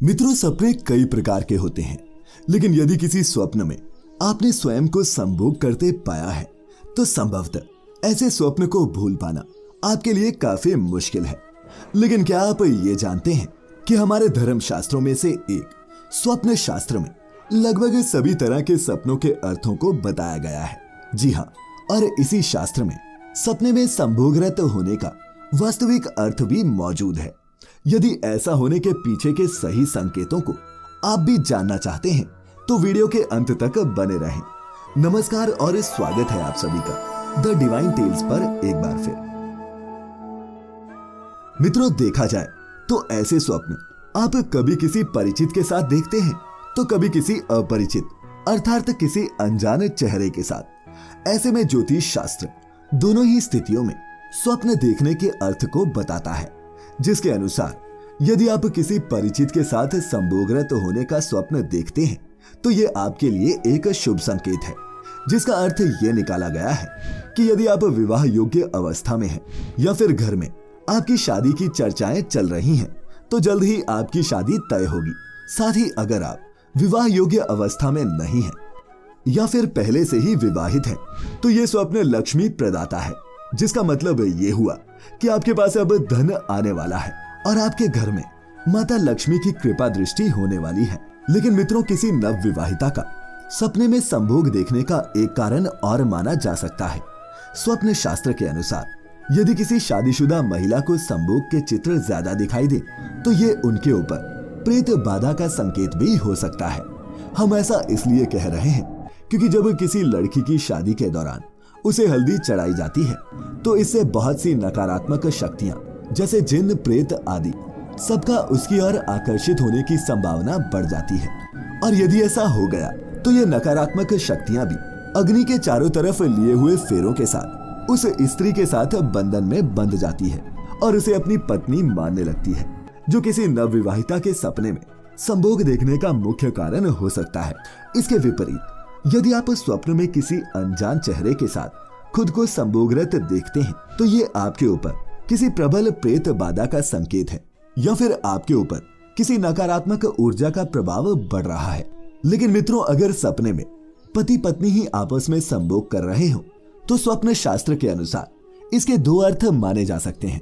मित्रों, सपने कई प्रकार के होते हैं, लेकिन यदि किसी स्वप्न में आपने स्वयं को संभोग करते पाया है तो संभवतः ऐसे स्वप्न को भूल पाना आपके लिए काफी मुश्किल है। लेकिन क्या आप ये जानते हैं कि हमारे धर्म शास्त्रों में से एक स्वप्न शास्त्र में लगभग सभी तरह के सपनों के अर्थों को बताया गया है। जी हाँ, और इसी शास्त्र में सपने में संभोगरत होने का वास्तविक अर्थ भी मौजूद है। यदि ऐसा होने के पीछे के सही संकेतों को आप भी जानना चाहते हैं तो वीडियो के अंत तक बने रहें। नमस्कार और स्वागत है आप सभी का द डिवाइन टेल्स पर एक बार फिर। मित्रों, देखा जाए तो ऐसे स्वप्न आप कभी किसी परिचित के साथ देखते हैं तो कभी किसी अपरिचित अर्थात किसी अनजाने चेहरे के साथ। ऐसे में ज्योतिष शास्त्र दोनों ही स्थितियों में स्वप्न देखने के अर्थ को बताता है, जिसके अनुसार यदि आप किसी परिचित के साथ संभोगरत होने का स्वप्न देखते हैं तो ये आपके लिए एक शुभ संकेत है, जिसका अर्थ ये निकाला गया है कि यदि आप विवाह योग्य अवस्था में हैं या फिर घर में आपकी शादी की चर्चाएं चल रही हैं तो जल्द ही आपकी शादी तय होगी। साथ ही अगर आप विवाह योग्य अवस्था में नहीं हैं या फिर पहले से ही विवाहित हैं तो ये स्वप्न लक्ष्मी प्रदाता है, जिसका मतलब ये हुआ कि आपके पास अब धन आने वाला है और आपके घर में माता लक्ष्मी की कृपा दृष्टि होने वाली है। लेकिन मित्रों, किसी नव विवाहिता का सपने में संभोग देखने का एक कारण और माना जा सकता है। स्वप्न शास्त्र के अनुसार यदि किसी शादीशुदा महिला को संभोग के चित्र ज्यादा दिखाई दे तो ये उनके ऊपर प्रेत बाधा का संकेत भी हो सकता है। हम ऐसा इसलिए कह रहे हैं क्योंकि जब किसी लड़की की शादी के दौरान उसे हल्दी चढ़ाई जाती है तो इससे बहुत सी नकारात्मक शक्तियां जैसे जिन्न, प्रेत आदि सबका उसकी ओर आकर्षित होने की संभावना बढ़ जाती है। और यदि ऐसा हो गया तो ये नकारात्मक शक्तियां भी अग्नि के चारों तरफ लिए हुए फेरों के साथ उस स्त्री के साथ बंधन में बंध जाती है और उसे अपनी पत्नी मानने लगती है, जो किसी नवविवाहिता के सपने में संभोग देखने का मुख्य कारण हो सकता है। इसके विपरीत यदि आप स्वप्न में किसी अनजान चेहरे के साथ खुद को संभोगरत देखते हैं तो ये आपके ऊपर किसी प्रबल प्रेत बाधा का संकेत है या फिर आपके ऊपर किसी नकारात्मक ऊर्जा का प्रभाव बढ़ रहा है। लेकिन मित्रों, अगर सपने में पति पत्नी ही आपस में संभोग कर रहे हो तो स्वप्न शास्त्र के अनुसार इसके दो अर्थ माने जा सकते हैं।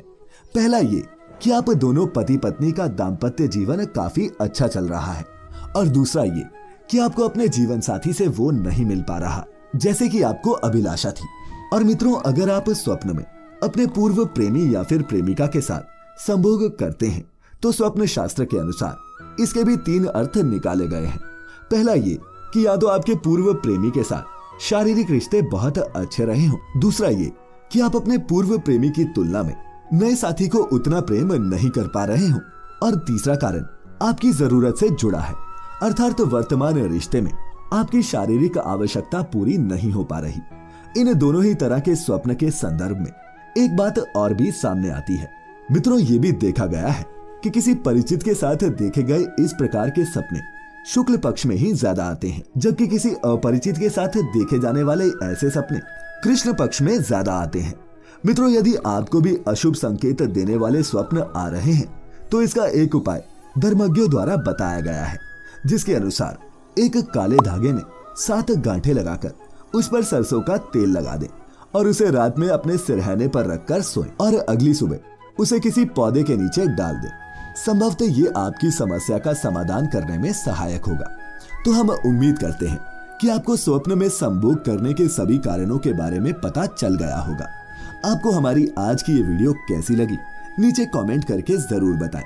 पहला ये कि आप दोनों पति पत्नी का दाम्पत्य जीवन काफी अच्छा चल रहा है, और दूसरा ये कि आपको अपने जीवन साथी से वो नहीं मिल पा रहा जैसे कि आपको अभिलाषा थी। और मित्रों, अगर आप स्वप्न में अपने पूर्व प्रेमी या फिर प्रेमिका के साथ संभोग करते हैं तो स्वप्न शास्त्र के अनुसार इसके भी तीन अर्थ निकाले गए हैं। पहला ये कि या तो आपके पूर्व प्रेमी के साथ शारीरिक रिश्ते बहुत अच्छे रहे हों, दूसरा ये कि आप अपने पूर्व प्रेमी की तुलना में नए साथी को उतना प्रेम नहीं कर पा रहे हों, और तीसरा कारण आपकी जरूरत से जुड़ा है, अर्थात वर्तमान रिश्ते में आपकी शारीरिक आवश्यकता पूरी नहीं हो पा रही। इन दोनों ही तरह के स्वप्न के संदर्भ में एक बात और भी सामने आती है। मित्रों, ये भी देखा गया है कि किसी परिचित के साथ देखे गए इस प्रकार के सपने शुक्ल पक्ष में ही ज्यादा आते हैं, जबकि किसी अपरिचित के साथ देखे जाने वाले ऐसे सपने कृष्ण पक्ष में ज्यादा आते हैं। मित्रों, यदि आपको भी अशुभ संकेत देने वाले स्वप्न आ रहे हैं तो इसका एक उपाय धर्मज्ञों द्वारा बताया गया है, जिसके अनुसार एक काले धागे में 7 गांठें लगाकर उस पर सरसों का तेल लगा दें और उसे रात में अपने सिरहाने पर रखकर सोएं और अगली सुबह उसे किसी पौधे के नीचे डाल दें। संभवतः ये आपकी समस्या का समाधान करने में सहायक होगा। तो हम उम्मीद करते हैं कि आपको स्वप्न में संभोग करने के सभी कारणों के बारे में पता चल गया होगा। आपको हमारी आज की ये वीडियो कैसी लगी नीचे कमेंट करके जरूर बताएं,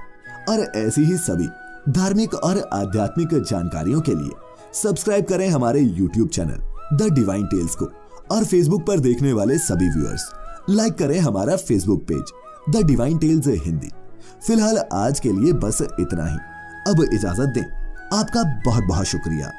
और ऐसी ही सभी धार्मिक और आध्यात्मिक जानकारियों के लिए सब्सक्राइब करें हमारे YouTube channel The Divine Tales को, और Facebook पर देखने वाले सभी व्यूअर्स लाइक करें हमारा Facebook page The Divine Tales Hindi. फिलहाल आज के लिए बस इतना ही। अब इजाजत दें। आपका बहुत बहुत शुक्रिया।